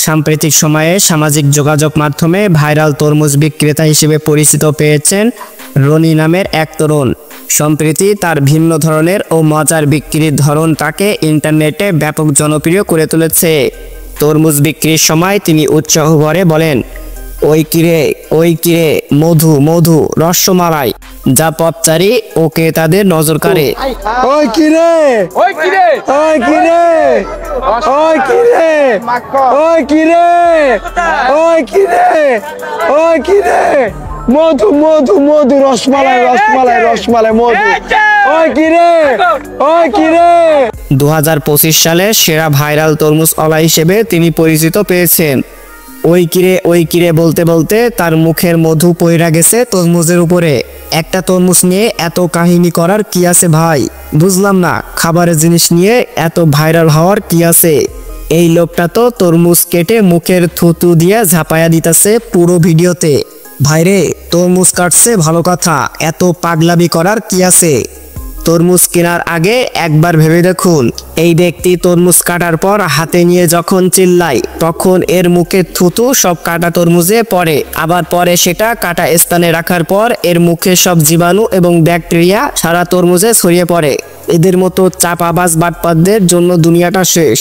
সাম্প্রতিক সময়ে সামাজিক যোগাযোগ মাধ্যমে ভাইরাল তরমুজ বিক্রেতা হিসেবে পরিচিত পেয়েছেন রনি নামের এক তরুণ। সম্প্রতি তার ভিন্ন ধরনের ও মজার বিক্রির ধরন তাকে ইন্টারনেটে ব্যাপক জনপ্রিয় করে তুলেছে। তরমুজ বিক্রির সময় তিনি উৎসাহ ভরে বলেন, ওই কিরে মধু মধু রসমালাই, যা পথচারী ও ক্রেতাদের নজর কাড়ে। ওই কিরে ওই কিরে ওই কিরে ওই কিরে ওই কিরে ওই কিরে ওই কিরে মধু মধু মধু রসমালাই রসমালাই রসমালাই মধু ওই কিরে ওই কিরে। 2025 সালে সেরা ভাইরাল তরমুজ ওয়ালা হিসেবে তিনি পরিচিত পেয়েছেন। ওই কিরে বলতে বলতে তার মুখের মধু পইরা গেছে তরমুজের উপরে। একটা তরমুজ নিয়ে এত কাহিনী করার কি আছে ভাই? বুঝলাম না, খাবারের জিনিস নিয়ে এত ভাইরাল হওয়ার কি আছে? এই লোকটা তো তরমুজ কেটে মুখের থুতু দিয়ে ঝাঁপায়া দিতেছে পুরো ভিডিওতে। ভাইরে, তরমুজ কাটছে ভালো কথা, এত পাগলামি করার কি আছে? তরমুজ কেনার আগে একবার ভেবে দেখুন, এই ব্যক্তি তরমুজ কাটার পর হাতে নিয়ে যখন চিল্লায় তখন এর মুখে থুতু সব কাটা তরমুজে পড়ে, আবার পরে সেটা কাটা স্থানে রাখার পর এর মুখে সব জীবাণু এবং ব্যাকটেরিয়া সারা তরমুজে ছড়িয়ে পড়ে। এদের মতো চাপাবাজ বাটপারদের জন্য দুনিয়াটা শেষ।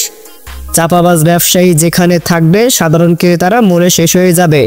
চাপাবাজ ব্যবসায়ী যেখানে থাকবে সাধারণ ক্রেতারা মরে শেষ হয়ে যাবে।